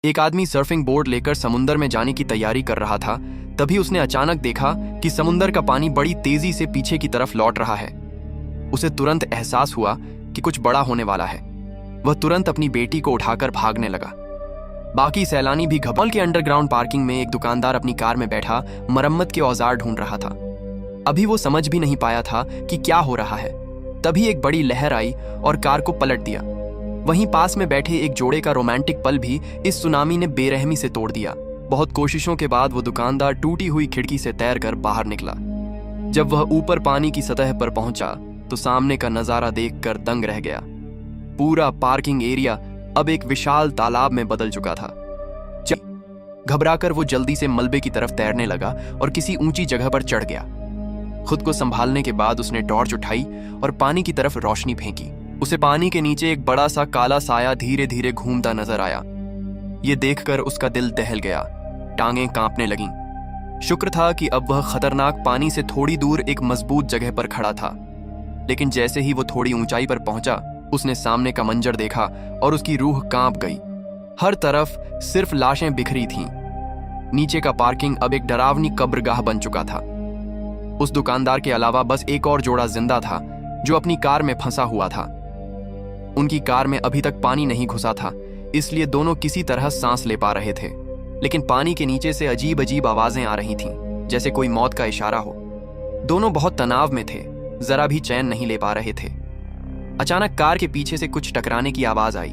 एक आदमी surfing board लेकर समुंदर में जाने की तैयारी कर रहा था। तभी उसने अचानक देखा कि समुंदर का पानी बड़ी तेजी से पीछे की तरफ लौट रहा है। उसे तुरंत एहसास हुआ कि कुछ बड़ा होने वाला है। वह तुरंत अपनी बेटी को उठाकर भागने लगा। बाकी सैलानी भी घबराए। के अंडरग्राउंड पार्किंग में एक दुकानदार अपनी कार में बैठा मरम्मत के औजार ढूंढ रहा था। अभी वो समझ भी नहीं पाया था कि क्या हो रहा है। तभी एक बड़ी लहर आई और कार को पलट दिया। वहीं पास में बैठे एक जोड़े का रोमांटिक पल भी इस सुनामी ने बेरहमी से तोड़ दिया। बहुत कोशिशों के बाद वो दुकानदार टूटी हुई खिड़की से तैरकर बाहर निकला। जब वह ऊपर पानी की सतह पर पहुंचा तो सामने का नजारा देखकर दंग रह गया। पूरा पार्किंग एरिया अब एक विशाल तालाब में बदल चुका था। घबराकर वो जल्दी से मलबे की तरफ तैरने लगा और किसी ऊंची जगह पर चढ़ गया। खुद को संभालने के बाद उसने टॉर्च उठाई और पानी की तरफ रोशनी फेंकी। उसे पानी के नीचे एक बड़ा सा काला साया धीरे धीरे घूमता नजर आया। ये देखकर उसका दिल दहल गया, टांगें कांपने लगीं। शुक्र था कि अब वह खतरनाक पानी से थोड़ी दूर एक मजबूत जगह पर खड़ा था। लेकिन जैसे ही वो थोड़ी ऊंचाई पर पहुंचा, उसने सामने का मंजर देखा और उसकी रूह कांप गई। हर तरफ सिर्फ लाशें बिखरी थीं। नीचे का पार्किंग अब एक डरावनी कब्रगाह बन चुका था। उस दुकानदार के अलावा बस एक और जोड़ा जिंदा था जो अपनी कार में फंसा हुआ था। उनकी कार में अभी तक पानी नहीं घुसा था, इसलिए दोनों किसी तरह सांस ले पा रहे थे। लेकिन पानी के नीचे से अजीब अजीब आवाजें आ रही थीं, जैसे कोई मौत का इशारा हो। दोनों बहुत तनाव में थे, जरा भी चैन नहीं ले पा रहे थे। अचानक कार के पीछे से कुछ टकराने की आवाज आई।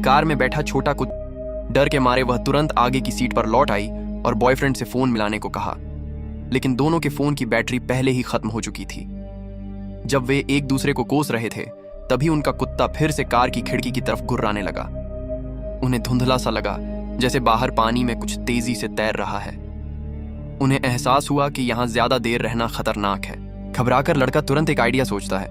कार में बैठा छोटा कुत्ता डर के मारे वह तुरंत आगे की सीट पर लौट आई और बॉयफ्रेंड से फोन मिलाने को कहा। लेकिन दोनों के फोन की बैटरी पहले ही खत्म हो चुकी थी। जब वे एक दूसरे को कोस रहे थे, तभी उनका कुत्ता फिर से कार की खिड़की की तरफ गुर्राने लगा। उन्हें धुंधला सा लगा, जैसे बाहर पानी में कुछ तेजी से तैर रहा है। उन्हें एहसास हुआ कि यहां ज्यादा देर रहना खतरनाक है। घबराकर लड़का तुरंत एक आइडिया सोचता है।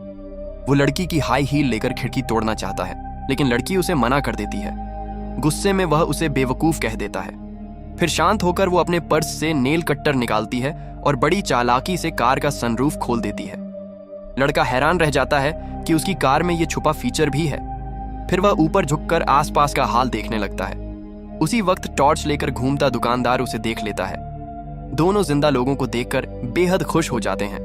वो लड़की की हाई हील लेकर खिड़की तोड़ना चाहता है, लेकिन लड़की उसे मना कर देती है। गुस्से में वह उसे बेवकूफ कह देता है। फिर शांत होकर वो अपने पर्स से नेल कट्टर निकालती है और बड़ी चालाकी से कार का सनरूफ खोल देती है। लड़का हैरान रह जाता है कि उसकी कार में ये छुपा फीचर भी है। फिर वह ऊपर झुककर आसपास का हाल देखने लगता है। उसी वक्त टॉर्च लेकर घूमता दुकानदार उसे देख लेता है। दोनों जिंदा लोगों को देखकर बेहद खुश हो जाते हैं।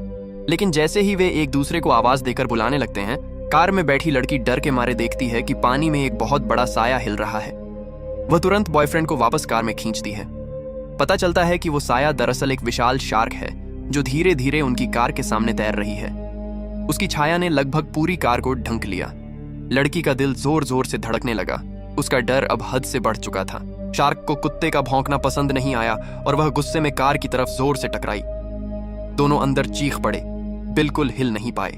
लेकिन जैसे ही वे एक दूसरे को आवाज देकर बुलाने लगते हैं, कार में बैठी लड़की डर के मारे देखती है कि पानी में एक बहुत बड़ा साया हिल रहा है। वह तुरंत बॉयफ्रेंड को वापस कार में खींचती है। पता चलता है कि वो साया दरअसल एक विशाल शार्क है जो धीरे धीरे उनकी कार के सामने तैर रही है। उसकी छाया ने लगभग पूरी कार को ढंक लिया। लड़की का दिल जोर जोर से धड़कने लगा। उसका डर अब हद से बढ़ चुका था। शार्क को कुत्ते का भौंकना पसंद नहीं आया और वह गुस्से में कार की तरफ जोर से टकराई। दोनों अंदर चीख पड़े, बिल्कुल हिल नहीं पाए।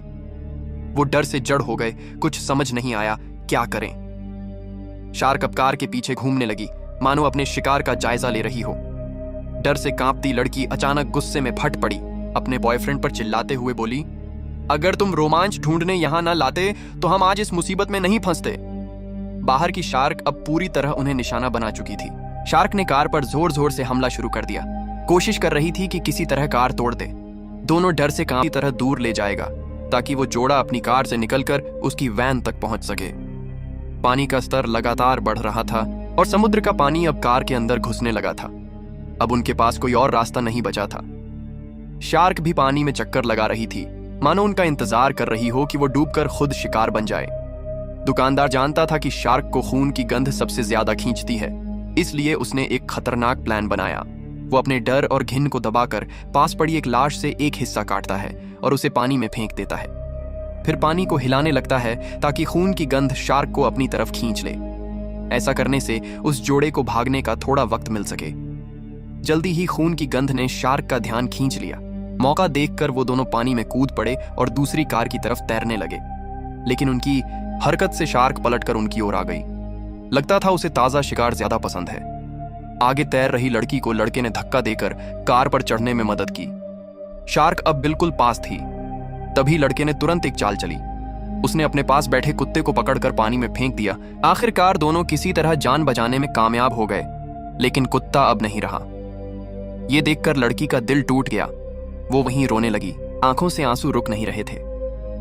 वो डर से जड़ हो गए, कुछ समझ नहीं आया क्या करें। शार्क अब कार के पीछे घूमने लगी, मानो अपने शिकार का जायजा ले रही हो। डर से कांपती लड़की अचानक गुस्से में फट पड़ी। अपने बॉयफ्रेंड पर चिल्लाते हुए बोली, अगर तुम रोमांच ढूंढने यहां ना लाते तो हम आज इस मुसीबत में नहीं फंसते। बाहर की शार्क अब पूरी तरह उन्हें निशाना बना चुकी थी। शार्क ने कार पर जोर जोर से हमला शुरू कर दिया। कोशिश कर रही थी कि किसी तरह कार तोड़ दे। दोनों डर से कांपती तरह दूर ले जाएगा ताकि वो जोड़ा अपनी कार से निकलकर उसकी वैन तक पहुंच सके। पानी का स्तर लगातार बढ़ रहा था और समुद्र का पानी अब कार के अंदर घुसने लगा था। अब उनके पास कोई और रास्ता नहीं बचा था। शार्क भी पानी में चक्कर लगा रही थी, मानो उनका इंतजार कर रही हो कि वो डूबकर खुद शिकार बन जाए। दुकानदार जानता था कि शार्क को खून की गंध सबसे ज्यादा खींचती है, इसलिए उसने एक खतरनाक प्लान बनाया। वो अपने डर और घिन को दबाकर पास पड़ी एक लाश से एक हिस्सा काटता है और उसे पानी में फेंक देता है। फिर पानी को हिलाने लगता है ताकि खून की गंध शार्क को अपनी तरफ खींच ले। ऐसा करने से उस जोड़े को भागने का थोड़ा वक्त मिल सके। जल्दी ही खून की गंध ने शार्क का ध्यान खींच लिया। मौका देखकर वो दोनों पानी में कूद पड़े और दूसरी कार की तरफ तैरने लगे। लेकिन उनकी हरकत से शार्क पलटकर उनकी ओर आ गई। लगता था उसे ताजा शिकार ज्यादा पसंद है। आगे तैर रही लड़की को लड़के ने धक्का देकर कार पर चढ़ने में मदद की। शार्क अब बिल्कुल पास थी। तभी लड़के ने तुरंत एक चाल चली। उसने अपने पास बैठे कुत्ते को पकड़कर पानी में फेंक दिया। आखिरकार दोनों किसी तरह जान बचाने में कामयाब हो गए, लेकिन कुत्ता अब नहीं रहा। ये देखकर लड़की का दिल टूट गया। वो वहीं रोने लगी, आंखों से आंसू रुक नहीं रहे थे।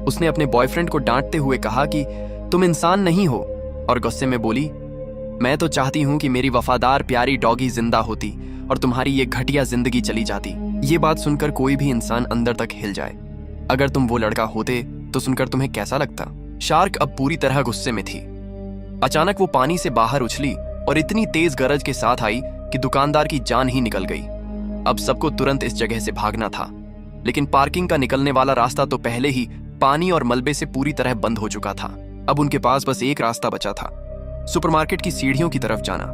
उसने अपने बॉयफ्रेंड को डांटते हुए कहा कि तुम इंसान नहीं हो, और गुस्से में बोली, मैं तो चाहती हूँ कि मेरी वफादार प्यारी डॉगी जिंदा होती और तुम्हारी ये घटिया जिंदगी चली जाती। ये बात सुनकर कोई भी इंसान अंदर तक हिल जाए। अगर तुम वो लड़का होते तो सुनकर तुम्हें कैसा लगता? शार्क अब पूरी तरह गुस्से में थी। अचानक वो पानी से बाहर उछली और इतनी तेज गरज के साथ आई कि दुकानदार की जान ही निकल गई। अब सबको तुरंत इस जगह से भागना था, लेकिन पार्किंग का निकलने वाला रास्ता तो पहले ही पानी और मलबे से पूरी तरह बंद हो चुका था। अब उनके पास बस एक रास्ता बचा था, सुपरमार्केट की सीढ़ियों की तरफ जाना।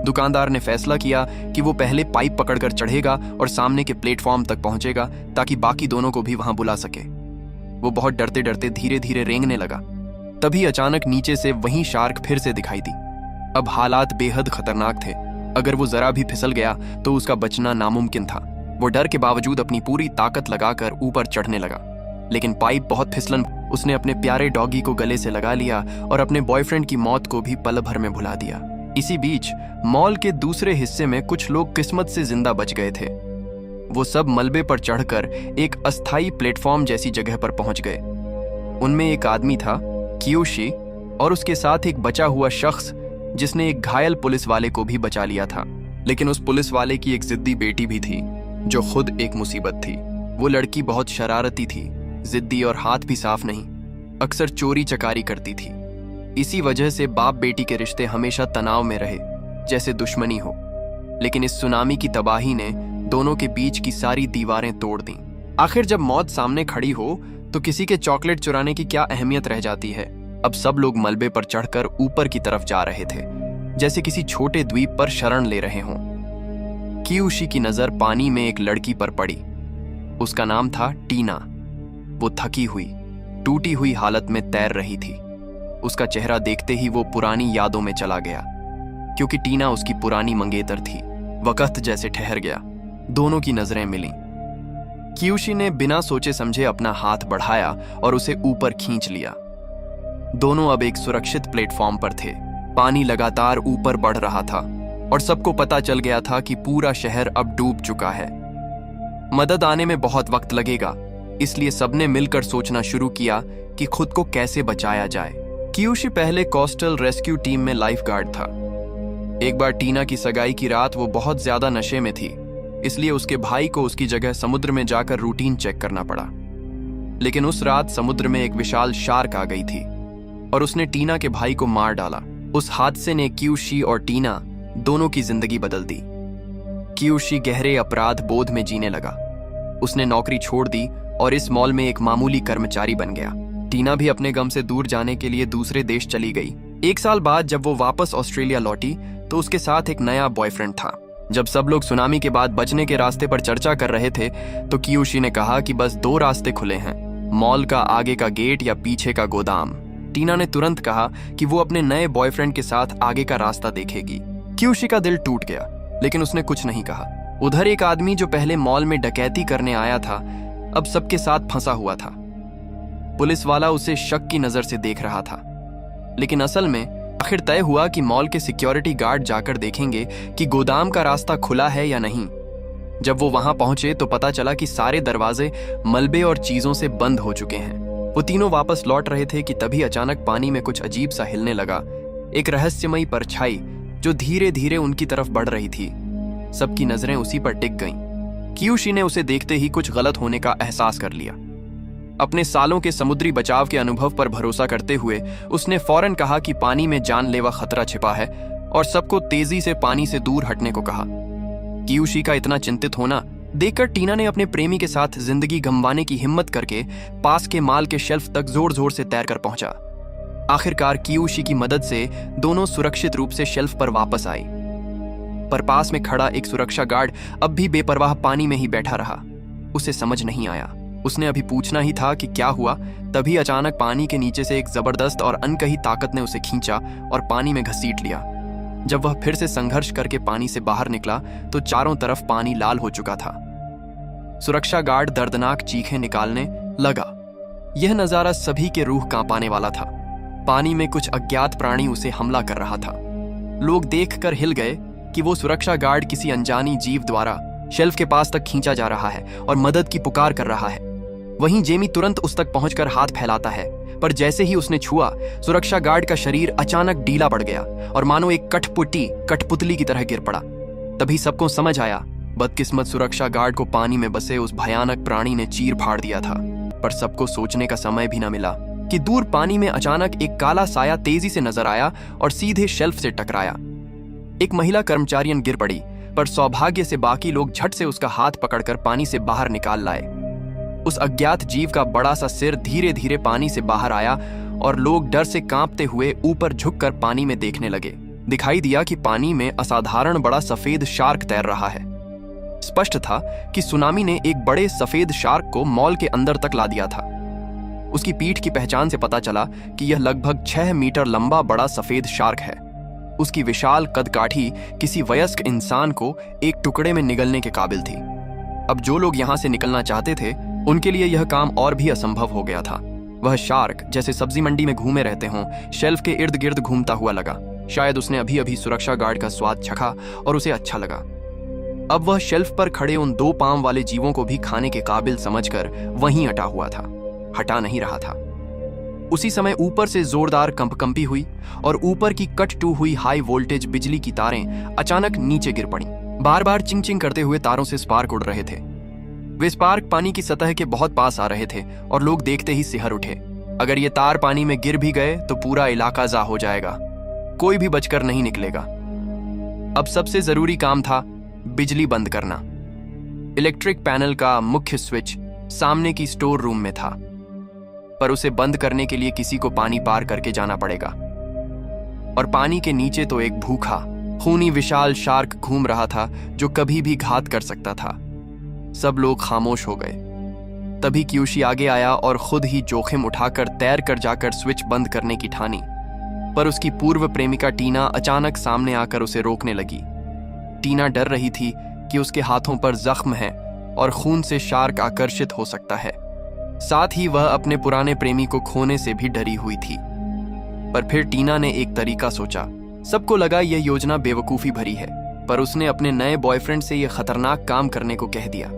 दुकानदार ने फैसला किया कि वो पहले पाइप पकड़कर चढ़ेगा और सामने के प्लेटफॉर्म तक पहुंचेगा ताकि बाकी दोनों को भी वहां बुला सके। वो बहुत डरते डरते धीरे धीरे रेंगने लगा। तभी अचानक नीचे से वही शार्क फिर से दिखाई दी। अब हालात बेहद खतरनाक थे। अगर वो जरा भी फिसल गया तो उसका बचना नामुमकिन था। वो डर के बावजूद अपनी पूरी ताकत लगाकर ऊपर चढ़ने लगा, लेकिन पाइप बहुत फिसलन। उसने अपने प्यारे डॉगी को गले से लगा लिया और अपने बॉयफ्रेंड की मौत को भी पल भर में भुला दिया। इसी बीच मॉल के दूसरे हिस्से में कुछ लोग किस्मत से जिंदा बच गए थे। वो सब मलबे पर चढ़कर एक अस्थायी प्लेटफॉर्म जैसी जगह पर पहुंच गए। उनमें एक आदमी था, कियोशी, और उसके साथ एक बचा हुआ शख्स जिसने एक घायल पुलिस वाले को भी बचा लिया था। लेकिन उस पुलिस वाले की एक जिद्दी बेटी भी थी जो खुद एक मुसीबत थी। वो लड़की बहुत शरारती थी, जिद्दी और हाथ भी साफ नहीं, अक्सर चोरी चकारी करती थी। इसी वजह से बाप बेटी के रिश्ते हमेशा तनाव में रहे, जैसे दुश्मनी हो। लेकिन इस सुनामी की तबाही ने दोनों के बीच की सारी दीवारें तोड़ दी। आखिर जब मौत सामने खड़ी हो तो किसी के चॉकलेट चुराने की क्या अहमियत रह जाती है। अब सब लोग मलबे पर चढ़कर ऊपर की तरफ जा रहे थे, जैसे किसी छोटे द्वीप पर शरण ले रहे हों। कियोशी की नजर पानी में एक लड़की पर पड़ी। उसका नाम था टीना। वो थकी हुई, टूटी हुई हालत में तैर रही थी। उसका चेहरा देखते ही वो पुरानी यादों में चला गया, क्योंकि टीना उसकी पुरानी मंगेतर थी। वक्त जैसे ठहर गया, दोनों की नजरें मिलीं। कियोशी ने बिना सोचे समझे अपना हाथ बढ़ाया और उसे ऊपर खींच लिया। दोनों अब एक सुरक्षित प्लेटफॉर्म पर थे। पानी लगातार ऊपर बढ़ रहा था और सबको पता चल गया था कि पूरा शहर अब डूब चुका है। मदद आने में बहुत वक्त लगेगा, इसलिए सबने मिलकर सोचना शुरू किया कि खुद को कैसे बचाया जाए। कियोशी पहले कोस्टल रेस्क्यू टीम में लाइफगार्ड था। एक बार टीना की सगाई की रात वो बहुत ज्यादा नशे में थी, इसलिए उसके भाई को उसकी जगह समुद्र में जाकर रूटीन चेक करना पड़ा। लेकिन उस रात समुद्र में एक विशाल शार्क आ गई थी और उसने टीना के भाई को मार डाला। उस हादसे ने कियोशी और टीना दोनों की जिंदगी बदल दी। कियोशी गहरे अपराध बोध में जीने लगा। उसने नौकरी छोड़ दी और इस मॉल में एक मामूली कर्मचारी बन गया। टीना भी अपने गम से दूर जाने के लिए दूसरे देश चली गई। 1 साल बाद जब वो वापस ऑस्ट्रेलिया लौटी तो उसके साथ एक नया बॉयफ्रेंड था। जब सब लोग सुनामी के बाद बचने के रास्ते पर चर्चा कर रहे थे तो कियोशी ने कहा कि बस 2 रास्ते खुले हैं, मॉल का आगे का गेट या पीछे का गोदाम। टीना ने तुरंत कहा कि वो अपने नए बॉयफ्रेंड के साथ आगे का रास्ता देखेगी। कियोशी का दिल टूट गया, लेकिन उसने कुछ नहीं कहा। उधर एक आदमी जो पहले मॉल में डकैती करने आया था, अब सबके साथ फंसा हुआ था। पुलिस वाला उसे शक की नजर से देख रहा था, लेकिन असल में आखिर तय हुआ कि मॉल के सिक्योरिटी गार्ड जाकर देखेंगे कि गोदाम का रास्ता खुला है या नहीं। जब वो वहां पहुंचे तो पता चला कि सारे दरवाजे मलबे और चीजों से बंद हो चुके हैं। वो तीनों वापस लौट रहे थे कि तभी अचानक पानी में कुछ अजीब सा हिलने लगा। एक रहस्यमयी परछाई जो धीरे धीरे उनकी तरफ बढ़ रही थी। सबकी नजरें उसी पर टिक गईं। कियोशी ने उसे देखते ही कुछ गलत होने का एहसास कर लिया। अपने सालों के समुद्री बचाव के अनुभव पर भरोसा करते हुए उसने फौरन कहा कि पानी में जानलेवा खतरा छिपा है और सबको तेजी से पानी से दूर हटने को कहा। कियोशी का इतना चिंतित होना देखकर टीना ने अपने प्रेमी के साथ जिंदगी गंवाने की हिम्मत करके पास के माल के शेल्फ तक जोर जोर से तैरकर पहुंचा। आखिरकार कियोशी की मदद से दोनों सुरक्षित रूप से शेल्फ पर वापस आए, पर पास में खड़ा एक सुरक्षा गार्ड अब भी बेपरवाह पानी में ही बैठा रहा। उसे समझ नहीं आया। उसने अभी पूछना ही था कि क्या हुआ, तभी अचानक पानी के नीचे से एक जबरदस्त और अनकही ताकत ने उसे खींचा और पानी में घसीट लिया। जब वह फिर से संघर्ष करके पानी से बाहर निकला तो चारों तरफ पानी लाल हो चुका था। सुरक्षा गार्ड दर्दनाक चीखें निकालने लगा। यह नजारा सभी के रूह कांपाने वाला था। पानी में कुछ अज्ञात प्राणी उसे हमला कर रहा था। लोग देखकर हिल गए कि वो सुरक्षा गार्ड किसी अनजानी जीव द्वारा शेल्फ के पास तक खींचा जा रहा है और मदद की पुकार कर रहा है। वहीं जेमी तुरंत उस तक पहुंचकर हाथ फैलाता है, पर जैसे ही उसने छुआ, सुरक्षा गार्ड का शरीर अचानक ढीला पड़ गया और मानो एक कठपुतली की तरह गिर पड़ा। तभी सबको समझ आया, बदकिस्मत सुरक्षा गार्ड को पानी में बसे उस भयानक प्राणी ने चीर फाड़ दिया था। पर सबको सोचने का समय भी न मिला कि दूर पानी में अचानक एक काला साया तेजी से नजर आया और सीधे शेल्फ से टकराया। एक महिला कर्मचारियन गिर पड़ी, पर सौभाग्य से बाकी लोग झट से उसका हाथ पकड़कर पानी से बाहर निकाल लाए। उस अज्ञात जीव का बड़ा सा सिर धीरे धीरे पानी से बाहर आया और लोग डर से कांपते हुए ऊपर झुककर पानी में देखने लगे। दिखाई दिया कि पानी में असाधारण बड़ा सफेद शार्क तैर रहा है। स्पष्ट था कि सुनामी ने एक बड़े सफेद शार्क को मॉल के अंदर तक ला दिया था। उसकी पीठ की पहचान से पता चला कि यह लगभग 6 मीटर लंबा बड़ा सफेद शार्क है। उसकी विशाल कदकाठी किसी वयस्क इंसान को एक टुकड़े में निगलने के काबिल थी। अब जो लोग यहां से निकलना चाहते थे, उनके लिए यह काम और भी असंभव हो गया था। वह शार्क जैसे सब्जी मंडी में घूमे रहते हों, शेल्फ के इर्द गिर्द घूमता हुआ लगा। शायद उसने अभी अभी सुरक्षा गार्ड का स्वाद चखा और उसे अच्छा लगा। अब वह शेल्फ पर खड़े उन 2 पांव वाले जीवों को भी खाने के काबिल समझकर वहीं अटा हुआ था, हटा नहीं रहा था। उसी समय ऊपर से जोरदार कंपकंपी हुई और ऊपर की कट टू हुई हाई वोल्टेज बिजली की तारें अचानक नीचे गिर पड़ी। बार बार चिंग चिंग करते हुए तारों से स्पार्क उड़ रहे थे। वे स्पार्क पानी की सतह के बहुत पास आ रहे थे और लोग देखते ही सिहर उठे। अगर ये तार पानी में गिर भी गए तो पूरा इलाका जा हो जाएगा, कोई भी बचकर नहीं निकलेगा। अब सबसे जरूरी काम था बिजली बंद करना। इलेक्ट्रिक पैनल का मुख्य स्विच सामने की स्टोर रूम में था, पर उसे बंद करने के लिए किसी को पानी पार करके जाना पड़ेगा। और पानी के नीचे तो एक भूखा खूनी विशाल शार्क घूम रहा था जो कभी भी घात कर सकता था। सब लोग खामोश हो गए। तभी क्यूशी आगे आया और खुद ही जोखिम उठाकर तैर कर जाकर स्विच बंद करने की ठानी। पर उसकी पूर्व प्रेमिका टीना अचानक सामने आकर उसे रोकने लगी। टीना डर रही थी कि उसके हाथों पर जख्म है और खून से शार्क आकर्षित हो सकता है। साथ ही वह अपने पुराने प्रेमी को खोने से भी डरी हुई थी। पर फिर टीना ने एक तरीका सोचा। सबको लगा यह योजना बेवकूफी भरी है, पर उसने अपने नए बॉयफ्रेंड से यह खतरनाक काम करने को कह दिया।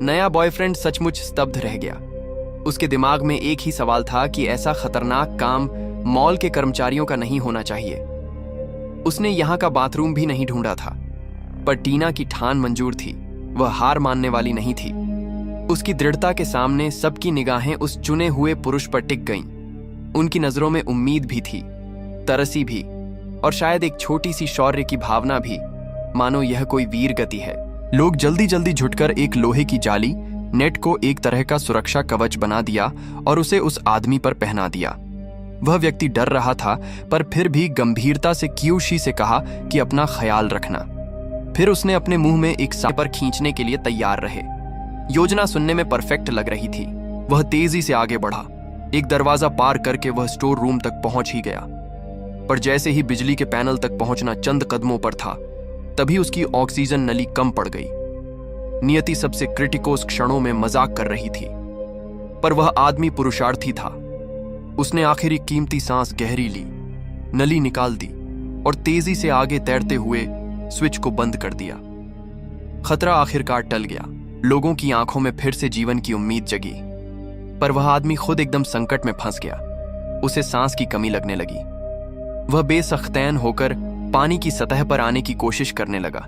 नया बॉयफ्रेंड सचमुच स्तब्ध रह गया। उसके दिमाग में एक ही सवाल था कि ऐसा खतरनाक काम मॉल के कर्मचारियों का नहीं होना चाहिए। उसने यहाँ का बाथरूम भी नहीं ढूंढा था, पर टीना की ठान मंजूर थी। वह हार मानने वाली नहीं थी। उसकी दृढ़ता के सामने सबकी निगाहें उस चुने हुए पुरुष पर टिक गईं। उनकी नजरों में उम्मीद भी थी, तरसी भी, और शायद एक छोटी सी शौर्य की भावना भी, मानो यह कोई वीर गति है। लोग जल्दी जल्दी झुटकर एक लोहे की जाली नेट को एक तरह का सुरक्षा कवच बना दिया और उसे उस आदमी पर पहना दिया। वह व्यक्ति डर रहा था, पर फिर भी गंभीरता से क्यूशी से कहा कि अपना ख्याल रखना। फिर उसने अपने मुंह में एक सांप पर खींचने के लिए तैयार रहे। योजना सुनने में परफेक्ट लग रही थी। वह तेजी से आगे बढ़ा। एक दरवाजा पार करके वह स्टोर रूम तक पहुंच ही गया, पर जैसे ही बिजली के पैनल तक पहुंचना चंद कदमों पर था, तभी उसकी ऑक्सीजन नली कम पड़ गई। नियति सबसे क्रिटिकोस क्षणों में मजाक कर रही थी, पर वह आदमी पुरुषार्थी था। उसने आखिरी कीमती सांस गहरी ली, नली निकाल दी और तेजी से आगे तैरते हुए स्विच को बंद कर दिया। खतरा आखिरकार टल गया। लोगों की आंखों में फिर से जीवन की उम्मीद जगी, पर वह आदमी खुद एकदम संकट में फंस गया। उसे सांस की कमी लगने लगी। वह बेसख्तैन होकर पानी की सतह पर आने की कोशिश करने लगा,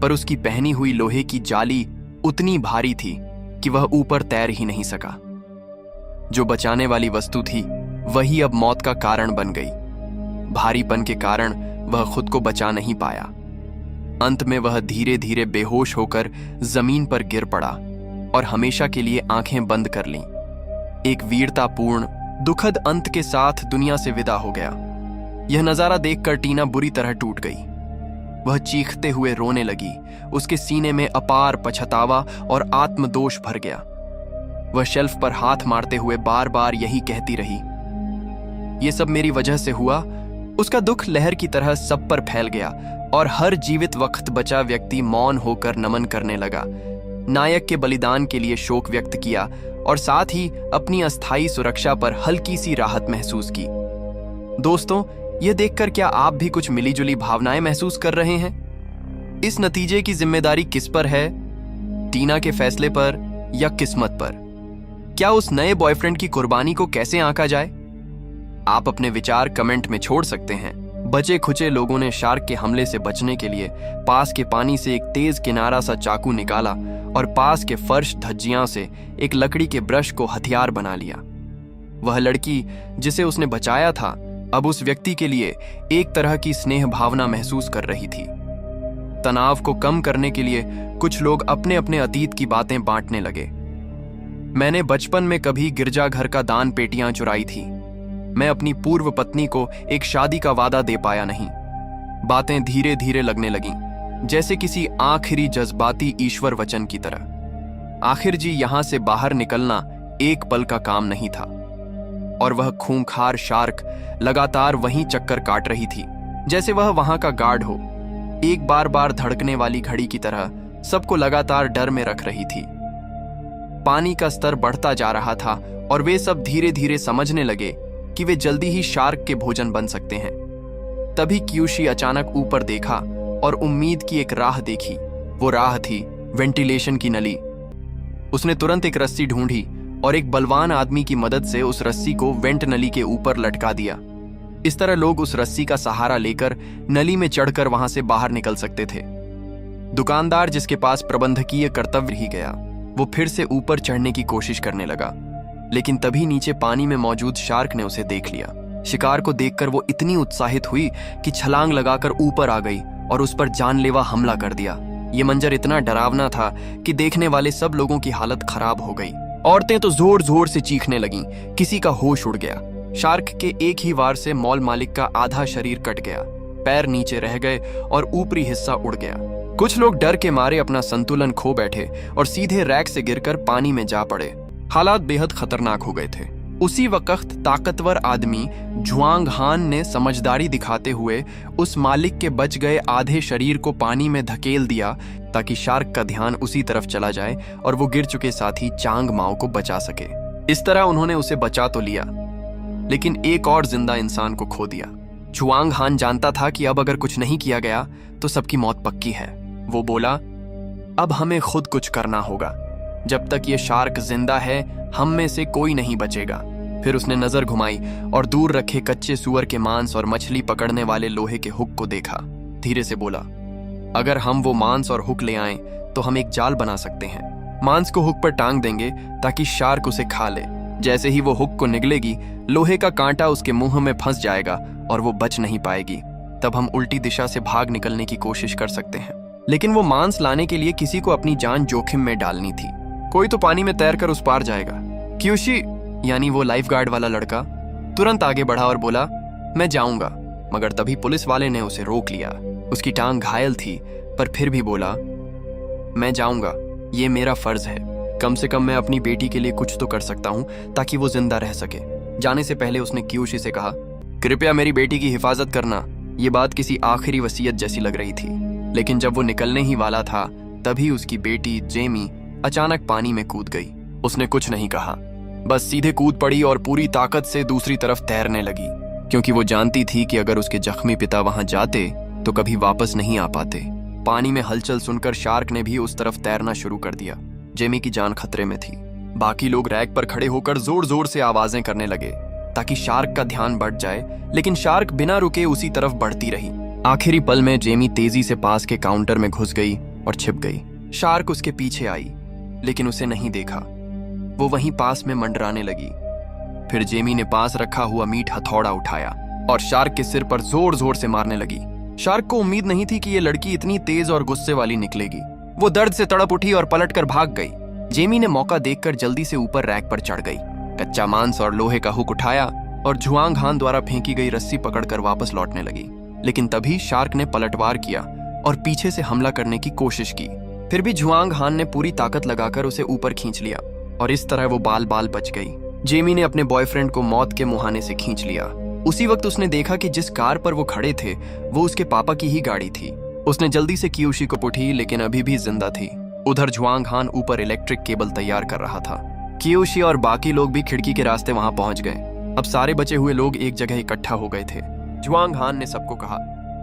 पर उसकी पहनी हुई लोहे की जाली उतनी भारी थी कि वह ऊपर तैर ही नहीं सका। जो बचाने वाली वस्तु थी वही अब मौत का कारण बन गई। भारीपन के कारण वह खुद को बचा नहीं पाया। अंत में वह धीरे धीरे बेहोश होकर जमीन पर गिर पड़ा और हमेशा के लिए आंखें बंद कर लीं। एक वीरतापूर्ण दुखद अंत के साथ दुनिया से विदा हो गया। यह नजारा देखकर टीना बुरी तरह टूट गई। वह चीखते हुए रोने लगी। उसके सीने में अपार पछतावा और आत्मदोष भर गया। वह शेल्फ पर हाथ मारते हुए बार बार यही कहती रही, यह सब मेरी वजह से हुआ। उसका दुख लहर की तरह सब पर फैल गया और हर जीवित वक्त बचा व्यक्ति मौन होकर नमन करने लगा। नायक के बलिदान के लिए शोक व्यक्त किया और साथ ही अपनी अस्थायी सुरक्षा पर हल्की सी राहत महसूस की। दोस्तों, यह देखकर क्या आप भी कुछ मिलीजुली भावनाएं महसूस कर रहे हैं? इस नतीजे की जिम्मेदारी किस पर है? टीना के फैसले पर या किस्मत पर? क्या उस नए बॉयफ्रेंड की कुर्बानी को कैसे आंका जाए? आप अपने विचार कमेंट में छोड़ सकते हैं। बचे खुचे लोगों ने शार्क के हमले से बचने के लिए पास के पानी से एक तेज किनारा सा चाकू निकाला और पास के फर्श धज्जियां से एक लकड़ी के ब्रश को हथियार बना लिया। वह लड़की जिसे उसने बचाया था अब उस व्यक्ति के लिए एक तरह की स्नेह भावना महसूस कर रही थी। तनाव को कम करने के लिए कुछ लोग अपने अपने अतीत की बातें बांटने लगे। मैंने बचपन में कभी गिरजाघर का दान पेटियां चुराई थी। मैं अपनी पूर्व पत्नी को एक शादी का वादा दे पाया नहीं। बातें धीरे धीरे लगने लगीं, जैसे किसी आखिरी जज्बाती ईश्वर वचन की तरह। आखिर जी यहां से बाहर निकलना एक पल का काम नहीं था और वह खूंखार शार्क लगातार वहीं चक्कर काट रही थी, जैसे वह वहां का गार्ड हो। एक बार बार धड़कने वाली घड़ी की तरह सबको लगातार डर में रख रही थी। पानी का स्तर बढ़ता जा रहा था और वे सब धीरे धीरे समझने लगे कि वे जल्दी ही शार्क के भोजन बन सकते हैं। तभी क्यूशी अचानक ऊपर देखा और उम्मीद की एक राह देखी। वो राह थी वेंटिलेशन की नली। उसने तुरंत एक रस्सी ढूंढी और एक बलवान आदमी की मदद से उस रस्सी को वेंट नली के ऊपर लटका दिया। इस तरह लोग उस रस्सी का सहारा लेकर नली में चढ़कर वहां से बाहर निकल सकते थे। दुकानदार, जिसके पास प्रबंधकीय कर्तव्य ही गया, वो फिर से ऊपर चढ़ने की कोशिश करने लगा, लेकिन तभी नीचे पानी में मौजूद शार्क ने उसे देख लिया। शिकार को देखकर वो इतनी उत्साहित हुई कि छलांग लगाकर ऊपर आ गई और उस पर जानलेवा हमला कर दिया। ये मंजर इतना डरावना था कि देखने वाले सब लोगों की हालत खराब हो गई। औरतें तो जोर जोर से चीखने लगीं, किसी का होश उड़ गया। शार्क के एक ही वार से मॉल मालिक का आधा शरीर कट गया, पैर नीचे रह गए और ऊपरी हिस्सा उड़ गया। कुछ लोग डर के मारे अपना संतुलन खो बैठे और सीधे रैक से गिरकर पानी में जा पड़े। हालात बेहद खतरनाक हो गए थे। उसी वक्त ताकतवर आदमी जुआंग हान ने समझदारी दिखाते हुए उस मालिक के बच गए आधे शरीर को पानी में धकेल दिया ताकि शार्क का ध्यान उसी तरफ चला जाए और वो गिर चुके साथी चांग माओ को बचा सके। इस तरह उन्होंने उसे बचा तो लिया, लेकिन एक और जिंदा इंसान को खो दिया। जुआंग हान जानता था कि अब अगर कुछ नहीं किया गया तो सबकी मौत पक्की है। वो बोला, अब हमें खुद कुछ करना होगा। जब तक ये शार्क जिंदा है हम में से कोई नहीं बचेगा। फिर उसने नजर घुमाई और दूर रखे कच्चे सुअर के मांस और मछली पकड़ने वाले लोहे के हुक को देखा। धीरे से बोला, अगर हम वो मांस और हुक ले आएं तो हम एक जाल बना सकते हैं। मांस को हुक पर टांग देंगे ताकि शार्क उसे खा ले। जैसे ही वो हुक को निगलेगी, लोहे का कांटा उसके मुंह में फंस जाएगा और वो बच नहीं पाएगी। तब हम उल्टी दिशा से भाग निकलने की कोशिश कर सकते हैं, लेकिन वो मांस लाने के लिए किसी को अपनी जान जोखिम में डालनी थी। कोई तो पानी में तैरकर उस पार जाएगा। क्यूशी, यानी वो लाइफ गार्ड वाला लड़का, तुरंत आगे बढ़ा और बोला, मैं जाऊंगा। मगर तभी पुलिस वाले ने उसे रोक लिया। उसकी टांग घायल थी पर फिर भी बोला, मैं जाऊंगा, ये मेरा फर्ज है। कम से कम मैं अपनी बेटी के लिए कुछ तो कर सकता हूं ताकि वो जिंदा रह सके। जाने से पहले उसने क्यूशी से कहा, कृपया मेरी बेटी की हिफाजत करना। ये बात किसी आखिरी वसीयत जैसी लग रही थी। लेकिन जब वो निकलने ही वाला था तभी उसकी बेटी जेमी अचानक पानी में कूद गई। उसने कुछ नहीं कहा, बस सीधे कूद पड़ी और पूरी ताकत से दूसरी तरफ तैरने लगी, क्योंकि वो जानती थी कि अगर उसके जख्मी पिता वहां जाते तो कभी वापस नहीं आ पाते। पानी में हलचल सुनकर शार्क ने भी उस तरफ तैरना शुरू कर दिया। जेमी की जान खतरे में थी। बाकी लोग रैक पर खड़े होकर जोर जोर से आवाजें करने लगे ताकि शार्क का ध्यान बढ़ जाए, लेकिन शार्क बिना रुके उसी तरफ बढ़ती रही। आखिरी पल में जेमी तेजी से पास के काउंटर में घुस गई और छिप गई। शार्क उसके पीछे आई, लेकिन उसे नहीं देखा। वो वहीं पास में मंडराने लगी। फिर जेमी ने पास रखा हुआ मीट हथौड़ा उठाया और शार्क के सिर पर जोर जोर से मारने लगी। शार्क को उम्मीद नहीं थी कि ये लड़की इतनी तेज और गुस्से वाली निकलेगी। वो दर्द से तड़प उठी और पलटकर भाग गई। जेमी ने मौका देखकर जल्दी से ऊपर रैक पर चढ़ गई, कच्चा मांस और लोहे का हुक उठाया और जुआंग हान द्वारा फेंकी गई रस्सी पकड़कर वापस लौटने लगी। लेकिन तभी शार्क ने पलटवार किया और पीछे से हमला करने की कोशिश की। फिर भी जुआंग हान ने पूरी ताकत लगाकर उसे ऊपर खींच लिया और इस तरह वो बाल बाल बच गई। जेमी ने अपने बॉयफ्रेंड को मौत के मुहाने से खींच लिया। उसी वक्त उसने देखा कि जिस कार पर वो खड़े थे वो उसके पापा की ही गाड़ी थी। उसने जल्दी से क्यूशी को उठी, लेकिन अभी भी जिंदा थी। उधर जुआंग हान ऊपर इलेक्ट्रिक केबल तैयार कर रहा था। क्यूशी और बाकी लोग भी खिड़की के रास्ते वहां पहुंच गए। अब सारे बचे हुए लोग एक जगह इकट्ठा हो गए थे। जुआंग हान ने सबको कहा,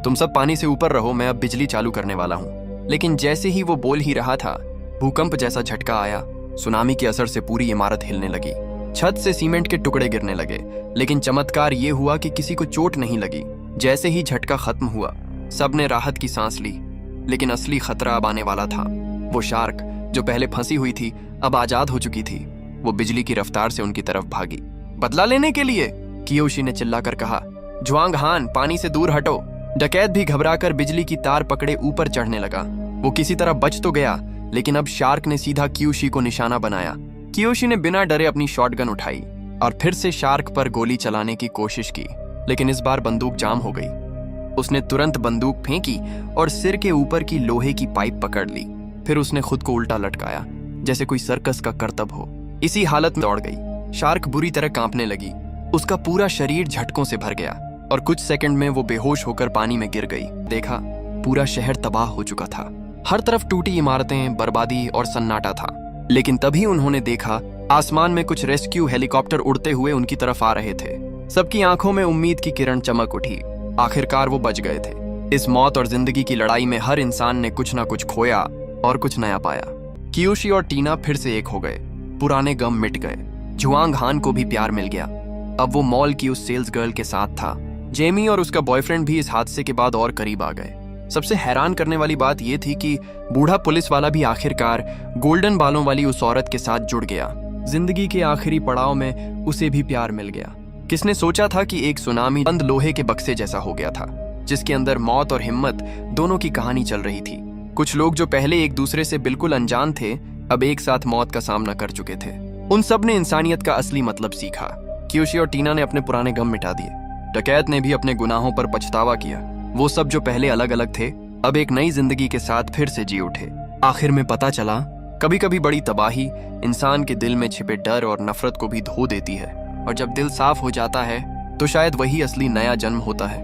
तुम सब पानी से ऊपर रहो, मैं अब बिजली चालू करने वाला हूँ। लेकिन जैसे ही वो बोल ही रहा था, भूकंप जैसा झटका आया। सुनामी के असर से पूरी इमारत हिलने लगी। छत से सीमेंट के टुकड़े गिरने लगे, लेकिन चमत्कार ये हुआ कि किसी को चोट नहीं लगी। जैसे ही झटका खत्म हुआ, सबने राहत की सांस ली, लेकिन असली खतरा अब आने वाला था। वो शार्क जो पहले फंसी हुई थी अब आजाद हो चुकी थी। वो बिजली की रफ्तार से उनकी तरफ भागी। बदला लेने के लिए, कियोशी ने चिल्लाकर कहा। जुआंग हान, पानी से दूर हटो। डकैत भी घबराकर बिजली की तार पकड़े ऊपर चढ़ने लगा। वो किसी तरह बच तो गया, लेकिन अब शार्क ने सीधा कियोशी को निशाना बनाया। कियोशी ने बिना डरे अपनी शॉटगन उठाई और फिर से शार्क पर गोली चलाने की कोशिश की, लेकिन इस बार बंदूक जाम हो गई। उसने तुरंत बंदूक फेंकी और सिर के ऊपर की लोहे की पाइप पकड़ ली। फिर उसने खुद को उल्टा लटकाया, जैसे कोई सर्कस का करतब हो। इसी हालत में दौड़ गई। शार्क बुरी तरह कांपने लगी। उसका पूरा शरीर झटकों से भर गया और कुछ सेकंड में वो बेहोश होकर पानी में गिर गई। देखा, पूरा शहर तबाह हो चुका था। हर तरफ टूटी इमारतें, बर्बादी और सन्नाटा था। लेकिन तभी उन्होंने देखा, आसमान में कुछ रेस्क्यू हेलीकॉप्टर उड़ते हुए उनकी तरफ आ रहे थे। सबकी आंखों में उम्मीद की किरण चमक उठी। आखिरकार वो बच गए थे। इस मौत और जिंदगी की लड़ाई में हर इंसान ने कुछ ना कुछ खोया और कुछ नया पाया। कियोशी और टीना फिर से एक हो गए। पुराने गम मिट गए। जुआंग हान को भी प्यार मिल गया। अब वो मॉल की उस सेल्स गर्ल के साथ था। जेमी और उसका बॉयफ्रेंड भी इस हादसे के बाद और करीब आ गए। सबसे हैरान करने वाली बात यह थी कि बूढ़ा पुलिस वाला भी आखिरकार गोल्डन बालों वाली उस औरत के साथ जुड़ गया। जिंदगी के आखिरी पड़ाव में उसे भी प्यार मिल गया। किसने सोचा था कि एक सुनामी बंद लोहे के बक्से जैसा हो गया था, जिसके अंदर मौत और हिम्मत दोनों की कहानी चल रही थी। कुछ लोग जो पहले एक दूसरे से बिल्कुल अनजान थे, अब एक साथ मौत का सामना कर चुके थे। उन सब ने इंसानियत का असली मतलब सीखा। कियोशी और टीना ने अपने पुराने गम मिटा दिए। डकैत ने भी अपने गुनाहों पर पछतावा किया। वो सब जो पहले अलग अलग थे, अब एक नई जिंदगी के साथ फिर से जी उठे। आखिर में पता चला, कभी कभी बड़ी तबाही इंसान के दिल में छिपे डर और नफरत को भी धो देती है, और जब दिल साफ हो जाता है तो शायद वही असली नया जन्म होता है।